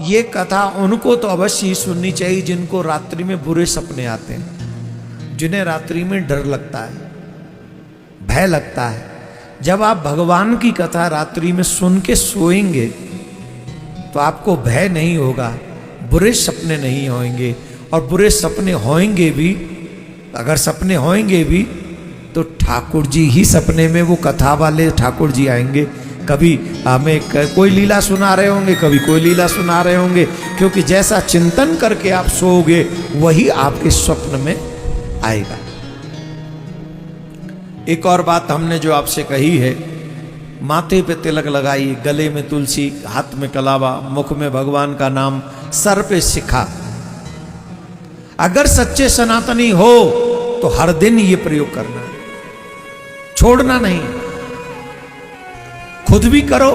ये कथा उनको तो अवश्य ही सुननी चाहिए जिनको रात्रि में बुरे सपने आते हैं, जिन्हें रात्रि में डर लगता है, भय लगता है। जब आप भगवान की कथा रात्रि में सुन के सोएंगे तो आपको भय नहीं होगा, बुरे सपने नहीं होंगे। और बुरे सपने होंगे भी, अगर सपने होंगे भी तो ठाकुर जी ही सपने में, वो कथा वाले ठाकुर जी आएंगे। कभी हमें कोई लीला सुना रहे होंगे, कभी कोई लीला सुना रहे होंगे, क्योंकि जैसा चिंतन करके आप सोओगे वही आपके स्वप्न में आएगा। एक और बात हमने जो आपसे कही है, माथे पे तिलक लगाइए, गले में तुलसी, हाथ में कलावा, मुख में भगवान का नाम, सर पे शिखा। अगर सच्चे सनातनी हो तो हर दिन ये प्रयोग करना है, छोड़ना नहीं। खुद भी करो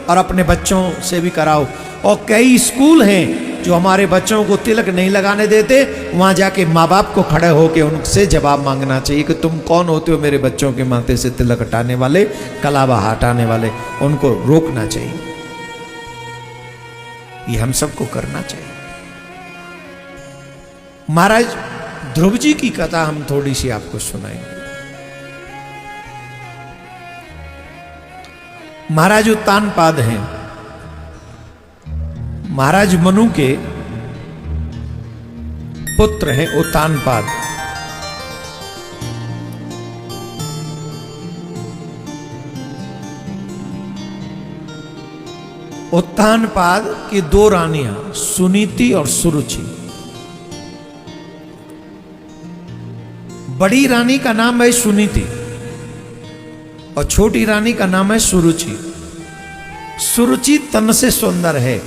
और अपने बच्चों से भी कराओ। और कई स्कूल हैं जो हमारे बच्चों को तिलक नहीं लगाने देते, वहां जाके माँ बाप को खड़े होकर उनसे जवाब मांगना चाहिए कि तुम कौन होते हो मेरे बच्चों के माथे से तिलक हटाने वाले, कलावा हटाने वाले। उनको रोकना चाहिए, ये हम सबको करना चाहिए। महाराज ध्रुव जी की कथा हम थोड़ी सी आपको सुनाएंगे। महाराज उत्तानपाद हैं, महाराज मनु के पुत्र हैं उत्तानपाद। उत्तानपाद की दो रानियां सुनीति और सुरुचि। बड़ी रानी का नाम है सुनीति और छोटी रानी का नाम है सुरुचि। सुरुचि तन से सुंदर है,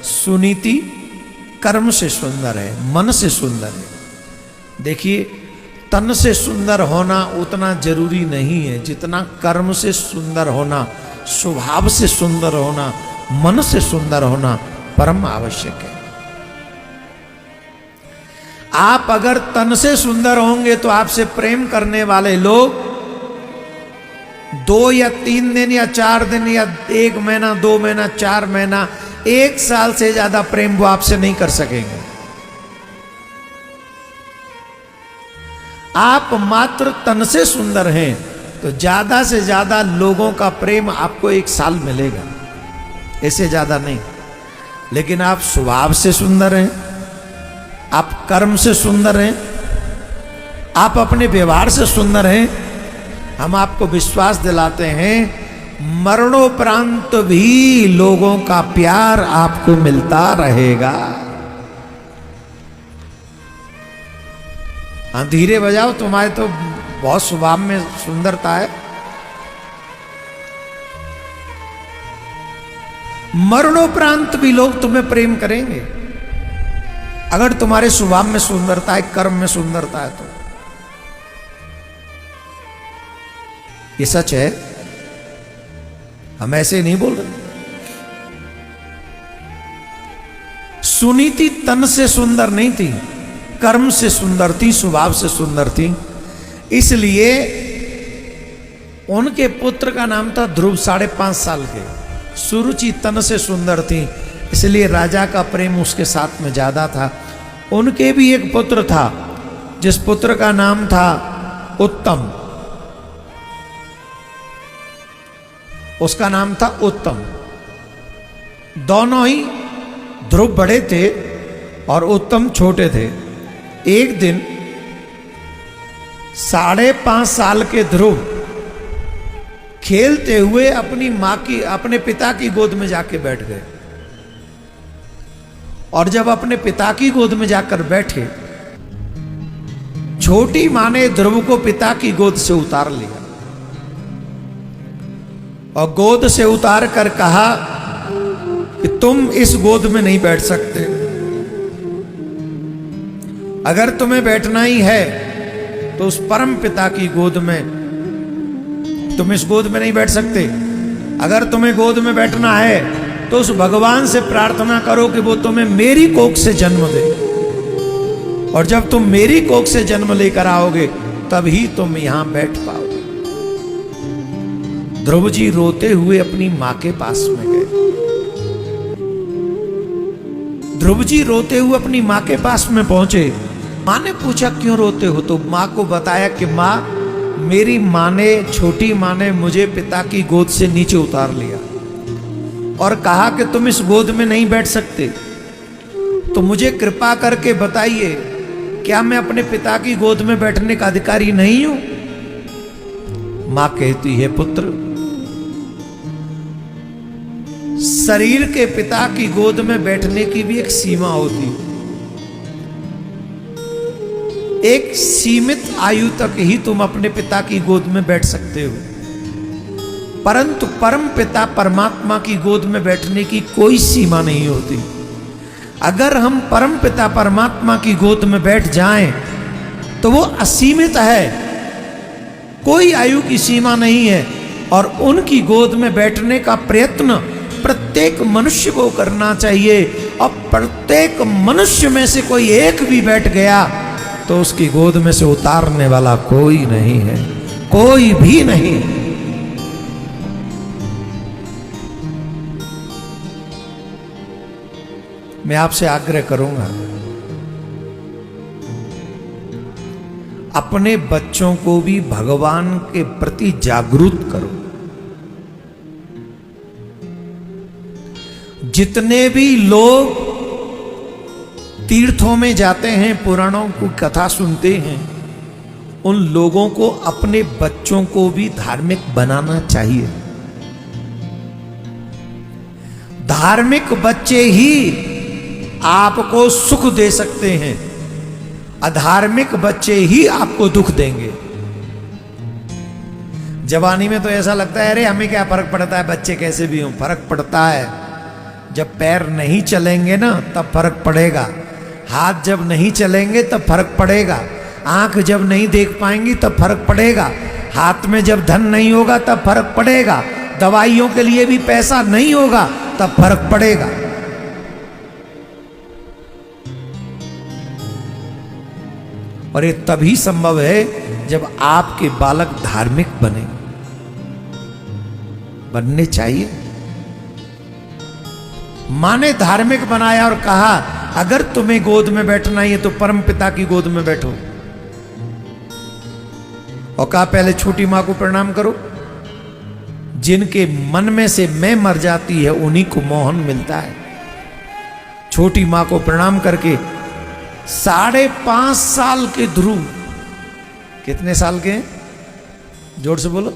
सुनीति कर्म से सुंदर है, मन से सुंदर है। देखिए, तन से सुंदर होना उतना जरूरी नहीं है जितना कर्म से सुंदर होना, स्वभाव से सुंदर होना, मन से सुंदर होना परम आवश्यक है। आप अगर तन से सुंदर होंगे तो आपसे प्रेम करने वाले लोग 2 या 3 दिन या 4 दिन या 1 महीना, 2 महीना, 4 महीना, 1 साल से ज्यादा प्रेम वो आपसे नहीं कर सकेंगे। आप मात्र तन से सुंदर हैं तो ज्यादा से ज्यादा लोगों का प्रेम आपको 1 साल मिलेगा, इससे ज्यादा नहीं। लेकिन आप स्वभाव से सुंदर हैं, आप कर्म से सुंदर हैं, आप अपने व्यवहार से सुंदर हैं, हम आपको विश्वास दिलाते हैं मरणोपरांत भी लोगों का प्यार आपको मिलता रहेगा। हाँ, धीरे बजाओ, तुम्हारे तो बहुत स्वभाव में सुंदरता है। मरणोपरांत भी लोग तुम्हें प्रेम करेंगे अगर तुम्हारे स्वभाव में सुंदरता है, कर्म में सुंदरता है तो। ये सच है, हम ऐसे नहीं बोल रहे। सुनीति तन से सुंदर नहीं थी, कर्म से सुंदर थी, स्वभाव से सुंदर थी। इसलिए उनके पुत्र का नाम था ध्रुव, 5.5 साल के। सुरुचि तन से सुंदर थी, इसलिए राजा का प्रेम उसके साथ में ज्यादा था। उनके भी एक पुत्र था जिस पुत्र का नाम था उत्तम, उसका नाम था उत्तम। दोनों ही, ध्रुव बड़े थे और उत्तम छोटे थे। एक दिन 5.5 साल के ध्रुव खेलते हुए अपने पिता की गोद में जाके बैठ गए। और जब अपने पिता की गोद में जाकर बैठे, छोटी मां ने ध्रुव को पिता की गोद से उतार लिया और गोद से उतार कर कहा कि तुम इस गोद में नहीं बैठ सकते। अगर तुम्हें बैठना ही है तो उस परम पिता की गोद में, तुम इस गोद में नहीं बैठ सकते। अगर तुम्हें गोद में बैठना है तो उस भगवान से प्रार्थना करो कि वो तुम्हें मेरी कोख से जन्म दे, और जब तुम मेरी कोख से जन्म लेकर आओगे तभी तुम यहां बैठ पाओगे। ध्रुव जी रोते हुए अपनी मां के पास में गए। ध्रुव जी रोते हुए अपनी माँ के पास में पहुंचे। माँ ने पूछा क्यों रोते हो, तो माँ को बताया कि माँ, मेरी माँ ने, छोटी माँ ने मुझे पिता की गोद से नीचे उतार लिया और कहा कि तुम इस गोद में नहीं बैठ सकते, तो मुझे कृपा करके बताइए क्या मैं अपने पिता की गोद में बैठने का अधिकारी नहीं हूं? मां कहती है, पुत्र, शरीर के पिता की गोद में बैठने की भी एक सीमा होती है। एक सीमित आयु तक ही तुम अपने पिता की गोद में बैठ सकते हो, परंतु परम पिता परमात्मा की गोद में बैठने की कोई सीमा नहीं होती। अगर हम परम पिता परमात्मा की गोद में बैठ जाएं तो वो असीमित है, कोई आयु की सीमा नहीं है, और उनकी गोद में बैठने का प्रयत्न प्रत्येक मनुष्य को करना चाहिए। और प्रत्येक मनुष्य में से कोई एक भी बैठ गया तो उसकी गोद में से उतारने वाला कोई नहीं है, कोई भी नहीं। मैं आपसे आग्रह करूंगा, अपने बच्चों को भी भगवान के प्रति जागरूक करो। जितने भी लोग तीर्थों में जाते हैं, पुराणों की कथा सुनते हैं, उन लोगों को अपने बच्चों को भी धार्मिक बनाना चाहिए। धार्मिक बच्चे ही आपको सुख दे सकते हैं, अधार्मिक बच्चे ही आपको दुख देंगे। जवानी में तो ऐसा लगता है अरे हमें क्या फर्क पड़ता है, बच्चे कैसे भी हों। फर्क पड़ता है, जब पैर नहीं चलेंगे ना तब फर्क पड़ेगा, हाथ जब नहीं चलेंगे तब फर्क पड़ेगा, आंख जब नहीं देख पाएंगी तब फर्क पड़ेगा, हाथ में जब धन नहीं होगा तब फर्क पड़ेगा, दवाइयों के लिए भी पैसा नहीं होगा तब फर्क पड़ेगा। और ये तभी संभव है जब आपके बालक धार्मिक बने, बनने चाहिए। मां ने धार्मिक बनाया और कहा अगर तुम्हें गोद में बैठना है तो परम पिता की गोद में बैठो, और कहा पहले छोटी मां को प्रणाम करो। जिनके मन में से मैं मर जाती है उन्हीं को मोहन मिलता है। छोटी मां को प्रणाम करके 5.5 साल के ध्रुव, कितने साल के हैं, जोर से बोलो,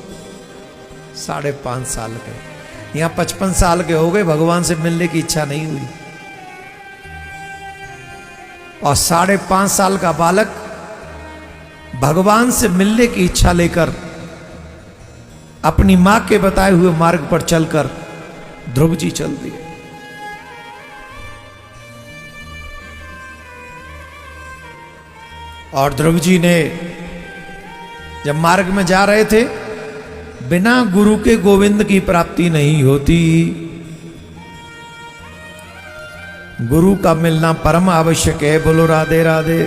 5.5 साल के, यहां 55 साल के हो गए, भगवान से मिलने की इच्छा नहीं हुई। और 5.5 साल का बालक भगवान से मिलने की इच्छा लेकर अपनी मां के बताए हुए मार्ग पर चलकर ध्रुव जी चल दिए। और ध्रुव जी ने जब मार्ग में जा रहे थे, बिना गुरु के गोविंद की प्राप्ति नहीं होती। गुरु का मिलना परम आवश्यक है। बोलो राधे राधे।